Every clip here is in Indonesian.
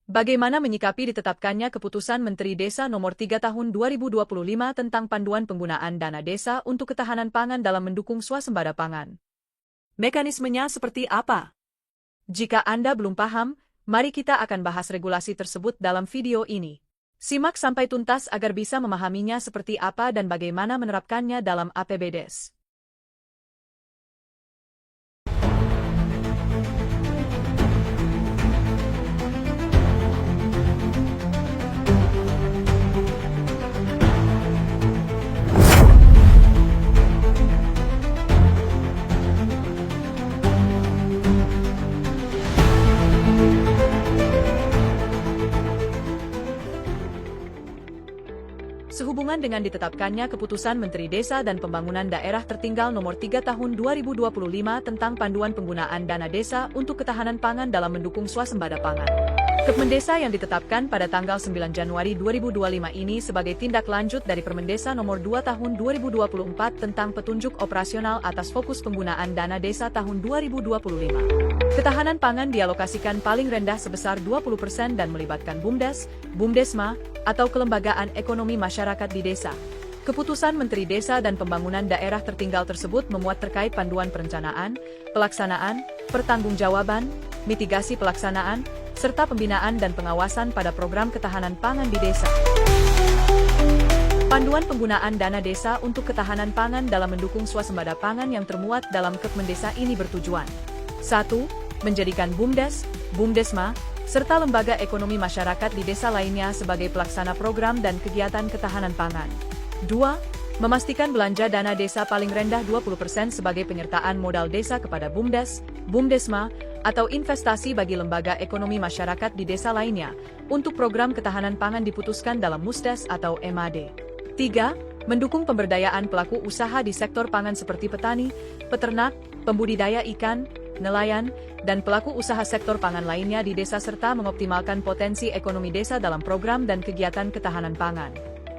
Bagaimana menyikapi ditetapkannya Keputusan Menteri Desa Nomor 3 Tahun 2025 tentang panduan penggunaan dana desa untuk ketahanan pangan dalam mendukung swasembada pangan? Mekanismenya seperti apa? Jika Anda belum paham, mari kita akan bahas regulasi tersebut dalam video ini. Simak sampai tuntas agar bisa memahaminya seperti apa dan bagaimana menerapkannya dalam APBDes. Sehubungan dengan ditetapkannya Keputusan Menteri Desa dan Pembangunan Daerah Tertinggal Nomor 3 Tahun 2025 tentang panduan penggunaan dana desa untuk ketahanan pangan dalam mendukung swasembada pangan. Kepmendesa yang ditetapkan pada tanggal 9 Januari 2025 ini sebagai tindak lanjut dari Permendesa Nomor 2 Tahun 2024 tentang petunjuk operasional atas fokus penggunaan dana desa tahun 2025. Ketahanan pangan dialokasikan paling rendah sebesar 20% dan melibatkan BUMDes, BUMDesma, atau kelembagaan ekonomi masyarakat di desa. Keputusan Menteri Desa dan Pembangunan Daerah Tertinggal tersebut memuat terkait panduan perencanaan, pelaksanaan, pertanggungjawaban, mitigasi pelaksanaan, serta pembinaan dan pengawasan pada program ketahanan pangan di desa. Panduan penggunaan dana desa untuk ketahanan pangan dalam mendukung swasembada pangan yang termuat dalam Kepmendesa ini bertujuan 1. Menjadikan BUMDes, BUMDesma, serta lembaga ekonomi masyarakat di desa lainnya sebagai pelaksana program dan kegiatan ketahanan pangan. 2. Memastikan belanja dana desa paling rendah 20% sebagai penyertaan modal desa kepada BUMDes, BUMDesma, atau investasi bagi lembaga ekonomi masyarakat di desa lainnya, untuk program ketahanan pangan diputuskan dalam Musdes atau MAD. 3. Mendukung pemberdayaan pelaku usaha di sektor pangan seperti petani, peternak, pembudidaya ikan, nelayan, dan pelaku usaha sektor pangan lainnya di desa serta mengoptimalkan potensi ekonomi desa dalam program dan kegiatan ketahanan pangan.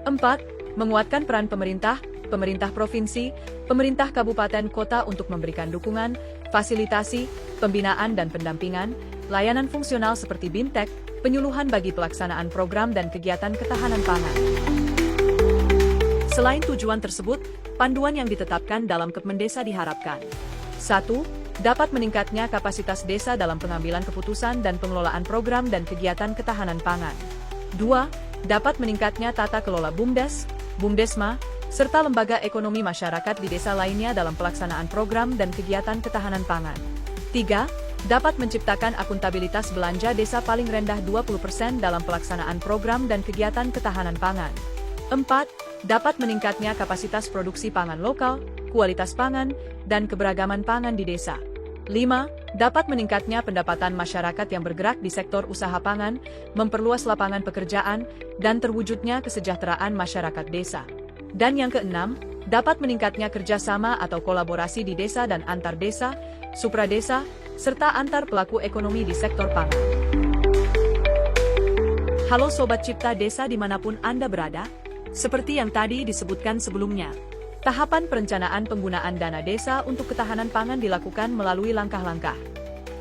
4. Menguatkan peran pemerintah, pemerintah provinsi, pemerintah kabupaten kota untuk memberikan dukungan, fasilitasi, pembinaan dan pendampingan, layanan fungsional seperti BIMTEK, penyuluhan bagi pelaksanaan program dan kegiatan ketahanan pangan. Selain tujuan tersebut, panduan yang ditetapkan dalam Kepmendesa diharapkan 1. Dapat meningkatnya kapasitas desa dalam pengambilan keputusan dan pengelolaan program dan kegiatan ketahanan pangan. 2. Dapat meningkatnya tata kelola BUMDes, BUMDesma, serta lembaga ekonomi masyarakat di desa lainnya dalam pelaksanaan program dan kegiatan ketahanan pangan. 3. Dapat menciptakan akuntabilitas belanja desa paling rendah 20% dalam pelaksanaan program dan kegiatan ketahanan pangan. 4. Dapat meningkatnya kapasitas produksi pangan lokal, kualitas pangan, dan keberagaman pangan di desa. 5. Dapat meningkatnya pendapatan masyarakat yang bergerak di sektor usaha pangan, memperluas lapangan pekerjaan, dan terwujudnya kesejahteraan masyarakat desa. Dan yang keenam, dapat meningkatnya kerjasama atau kolaborasi di desa dan antar desa, supradesa, serta antar pelaku ekonomi di sektor pangan. Halo Sobat Cipta Desa dimanapun Anda berada, seperti yang tadi disebutkan sebelumnya. Tahapan perencanaan penggunaan dana desa untuk ketahanan pangan dilakukan melalui langkah-langkah.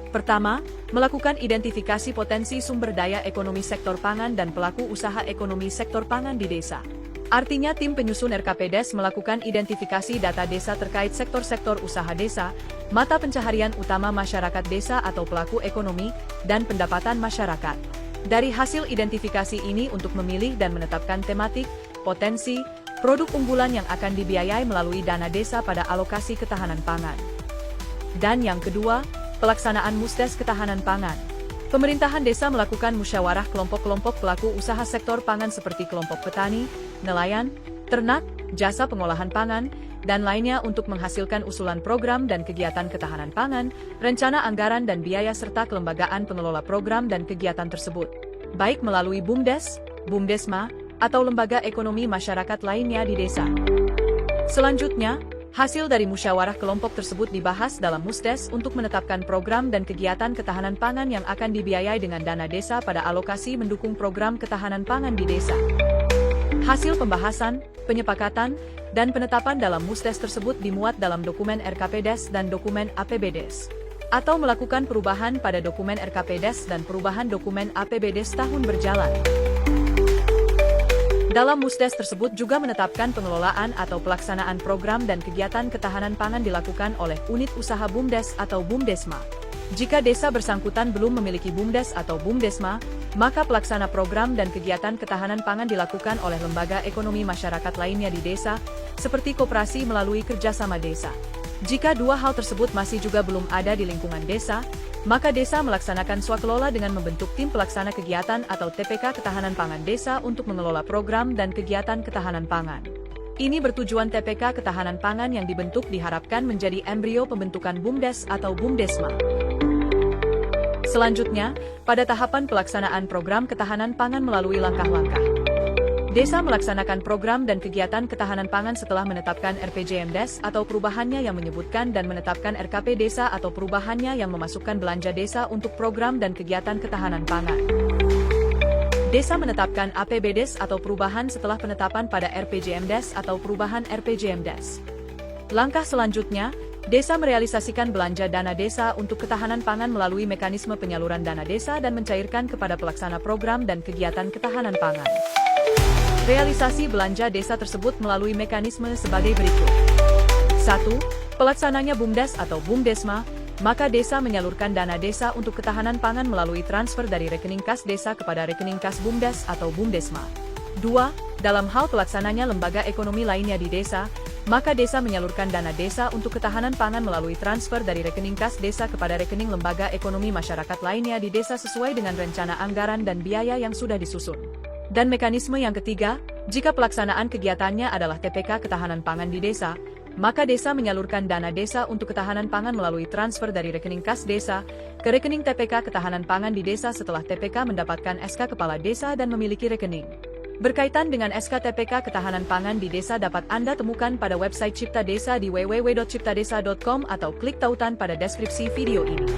Pertama, melakukan identifikasi potensi sumber daya ekonomi sektor pangan dan pelaku usaha ekonomi sektor pangan di desa. Artinya tim penyusun RKPDes melakukan identifikasi data desa terkait sektor-sektor usaha desa, mata pencaharian utama masyarakat desa atau pelaku ekonomi, dan pendapatan masyarakat. Dari hasil identifikasi ini untuk memilih dan menetapkan tematik, potensi, produk unggulan yang akan dibiayai melalui dana desa pada alokasi ketahanan pangan. Dan yang kedua, pelaksanaan Musdes ketahanan pangan. Pemerintahan desa melakukan musyawarah kelompok-kelompok pelaku usaha sektor pangan seperti kelompok petani, nelayan, ternak, jasa pengolahan pangan, dan lainnya untuk menghasilkan usulan program dan kegiatan ketahanan pangan, rencana anggaran dan biaya serta kelembagaan pengelola program dan kegiatan tersebut, baik melalui BUMDes, BUMDesma, atau lembaga ekonomi masyarakat lainnya di desa. Selanjutnya, hasil dari musyawarah kelompok tersebut dibahas dalam Musdes untuk menetapkan program dan kegiatan ketahanan pangan yang akan dibiayai dengan dana desa pada alokasi mendukung program ketahanan pangan di desa. Hasil pembahasan, penyepakatan, dan penetapan dalam Musdes tersebut dimuat dalam dokumen RKPDes dan dokumen APBDes. atau melakukan perubahan pada dokumen RKPDes dan perubahan dokumen APBDes tahun berjalan. Dalam Musdes tersebut juga menetapkan pengelolaan atau pelaksanaan program dan kegiatan ketahanan pangan dilakukan oleh unit usaha BUMDes atau BUMDesma. Jika desa bersangkutan belum memiliki BUMDes atau BUMDesma, maka pelaksana program dan kegiatan ketahanan pangan dilakukan oleh lembaga ekonomi masyarakat lainnya di desa, seperti koperasi melalui kerjasama desa. Jika dua hal tersebut masih juga belum ada di lingkungan desa, maka desa melaksanakan swakelola dengan membentuk tim pelaksana kegiatan atau TPK Ketahanan Pangan Desa untuk mengelola program dan kegiatan ketahanan pangan. Ini bertujuan TPK Ketahanan Pangan yang dibentuk diharapkan menjadi embrio pembentukan BUMDes atau BUMDesma. Selanjutnya, pada tahapan pelaksanaan program ketahanan pangan melalui langkah-langkah. Desa melaksanakan program dan kegiatan ketahanan pangan setelah menetapkan RPJMDes atau perubahannya yang menyebutkan dan menetapkan RKP Desa atau perubahannya yang memasukkan belanja desa untuk program dan kegiatan ketahanan pangan. Desa menetapkan APBDes atau perubahan setelah penetapan pada RPJMDes atau perubahan RPJMDes. Langkah selanjutnya, desa merealisasikan belanja dana desa untuk ketahanan pangan melalui mekanisme penyaluran dana desa dan mencairkan kepada pelaksana program dan kegiatan ketahanan pangan. Realisasi belanja desa tersebut melalui mekanisme sebagai berikut. 1. Pelaksananya BUMDes atau BUMDesma, maka desa menyalurkan dana desa untuk ketahanan pangan melalui transfer dari rekening kas desa kepada rekening kas BUMDes atau BUMDesma. 2. Dalam hal pelaksananya lembaga ekonomi lainnya di desa, maka desa menyalurkan dana desa untuk ketahanan pangan melalui transfer dari rekening kas desa kepada rekening lembaga ekonomi masyarakat lainnya di desa sesuai dengan rencana anggaran dan biaya yang sudah disusun. Dan mekanisme yang ketiga, jika pelaksanaan kegiatannya adalah TPK Ketahanan Pangan di desa, maka desa menyalurkan dana desa untuk ketahanan pangan melalui transfer dari rekening kas desa ke rekening TPK Ketahanan Pangan di desa setelah TPK mendapatkan SK Kepala Desa dan memiliki rekening. Berkaitan dengan SK TPK Ketahanan Pangan di desa dapat Anda temukan pada website Cipta Desa di www.ciptadesa.com atau klik tautan pada deskripsi video ini.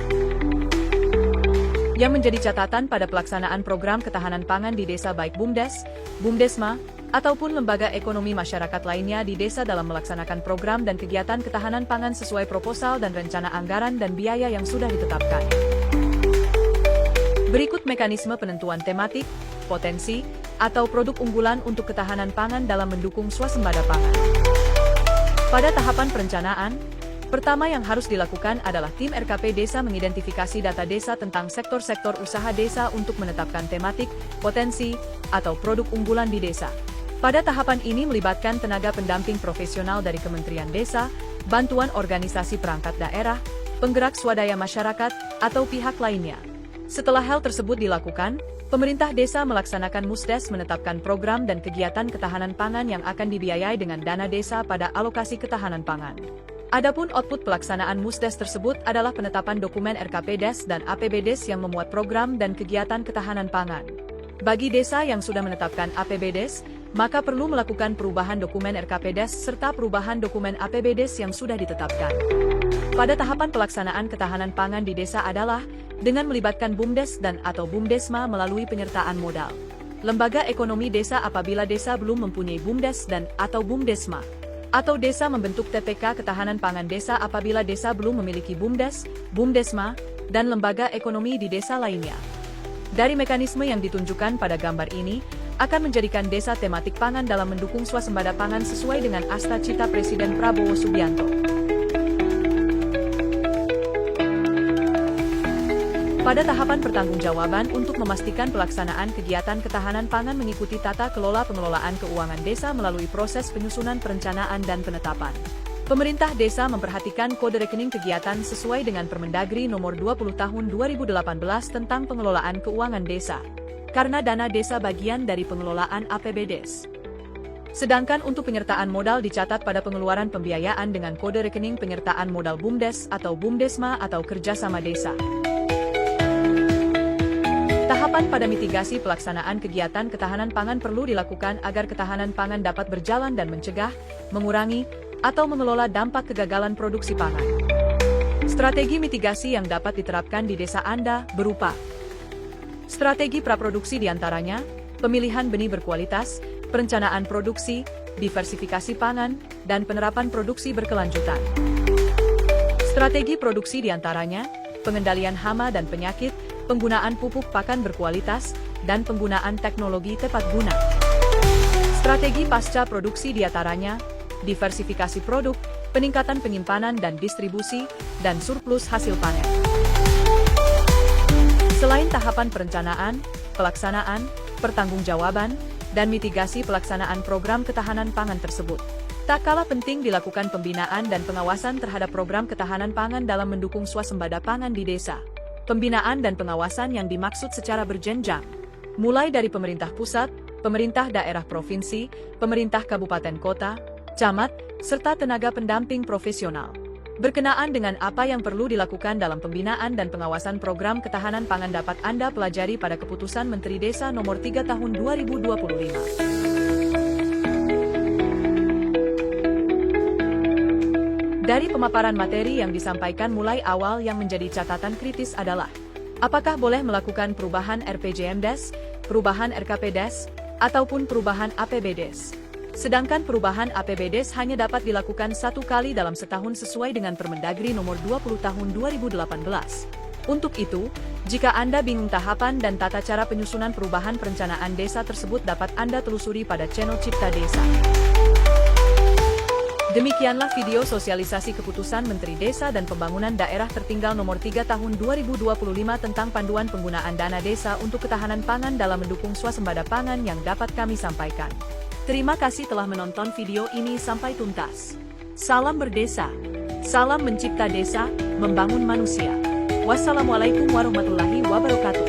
Yang menjadi catatan pada pelaksanaan program ketahanan pangan di desa baik BUMDes, BUMDesma, ataupun lembaga ekonomi masyarakat lainnya di desa dalam melaksanakan program dan kegiatan ketahanan pangan sesuai proposal dan rencana anggaran dan biaya yang sudah ditetapkan. Berikut mekanisme penentuan tematik, potensi, atau produk unggulan untuk ketahanan pangan dalam mendukung swasembada pangan. Pada tahapan perencanaan, pertama yang harus dilakukan adalah tim RKP Desa mengidentifikasi data desa tentang sektor-sektor usaha desa untuk menetapkan tematik, potensi, atau produk unggulan di desa. Pada tahapan ini melibatkan tenaga pendamping profesional dari Kementerian Desa, bantuan organisasi perangkat daerah, penggerak swadaya masyarakat, atau pihak lainnya. Setelah hal tersebut dilakukan, pemerintah desa melaksanakan Musdes menetapkan program dan kegiatan ketahanan pangan yang akan dibiayai dengan dana desa pada alokasi ketahanan pangan. Adapun output pelaksanaan Musdes tersebut adalah penetapan dokumen RKPDes dan APBDes yang memuat program dan kegiatan ketahanan pangan. Bagi desa yang sudah menetapkan APBDes, maka perlu melakukan perubahan dokumen RKPDes serta perubahan dokumen APBDes yang sudah ditetapkan. Pada tahapan pelaksanaan ketahanan pangan di desa adalah dengan melibatkan BUMDes dan atau BUMDesma melalui penyertaan modal. Lembaga ekonomi desa apabila desa belum mempunyai BUMDes dan atau BUMDesma. Atau desa membentuk TPK Ketahanan Pangan Desa apabila desa belum memiliki BUMDes, BUMDesma, dan lembaga ekonomi di desa lainnya. Dari mekanisme yang ditunjukkan pada gambar ini, akan menjadikan desa tematik pangan dalam mendukung swasembada pangan sesuai dengan Asta Cita Presiden Prabowo Subianto. Pada tahapan pertanggungjawaban untuk memastikan pelaksanaan kegiatan ketahanan pangan mengikuti tata kelola pengelolaan keuangan desa melalui proses penyusunan perencanaan dan penetapan. Pemerintah desa memperhatikan kode rekening kegiatan sesuai dengan Permendagri Nomor 20 Tahun 2018 tentang pengelolaan keuangan desa, karena dana desa bagian dari pengelolaan APBDes. Sedangkan untuk penyertaan modal dicatat pada pengeluaran pembiayaan dengan kode rekening penyertaan modal BUMDes atau BUMDesma atau kerjasama desa. Tahapan pada mitigasi pelaksanaan kegiatan ketahanan pangan perlu dilakukan agar ketahanan pangan dapat berjalan dan mencegah, mengurangi, atau mengelola dampak kegagalan produksi pangan. Strategi mitigasi yang dapat diterapkan di desa Anda berupa strategi praproduksi diantaranya, pemilihan benih berkualitas, perencanaan produksi, diversifikasi pangan, dan penerapan produksi berkelanjutan. Strategi produksi diantaranya, pengendalian hama dan penyakit, penggunaan pupuk pakan berkualitas, dan penggunaan teknologi tepat guna. Strategi pasca produksi diantaranya, diversifikasi produk, peningkatan penyimpanan dan distribusi, dan surplus hasil panen. Selain tahapan perencanaan, pelaksanaan, pertanggungjawaban, dan mitigasi pelaksanaan program ketahanan pangan tersebut, tak kalah penting dilakukan pembinaan dan pengawasan terhadap program ketahanan pangan dalam mendukung swasembada pangan di desa. Pembinaan dan pengawasan yang dimaksud secara berjenjang, mulai dari pemerintah pusat, pemerintah daerah provinsi, pemerintah kabupaten kota, camat, serta tenaga pendamping profesional. Berkenaan dengan apa yang perlu dilakukan dalam pembinaan dan pengawasan program ketahanan pangan dapat Anda pelajari pada Keputusan Menteri Desa Nomor 3 Tahun 2025. Dari pemaparan materi yang disampaikan mulai awal yang menjadi catatan kritis adalah, apakah boleh melakukan perubahan RPJMDes, perubahan RKPDes, ataupun perubahan APBDes. Sedangkan perubahan APBDes hanya dapat dilakukan 1 kali dalam setahun sesuai dengan Permendagri Nomor 20 Tahun 2018. Untuk itu, jika Anda bingung tahapan dan tata cara penyusunan perubahan perencanaan desa tersebut dapat Anda telusuri pada channel Cipta Desa. Demikianlah video sosialisasi Keputusan Menteri Desa dan Pembangunan Daerah Tertinggal Nomor 3 Tahun 2025 tentang panduan penggunaan dana desa untuk ketahanan pangan dalam mendukung swasembada pangan yang dapat kami sampaikan. Terima kasih telah menonton video ini sampai tuntas. Salam berdesa. Salam mencipta desa, membangun manusia. Wassalamualaikum warahmatullahi wabarakatuh.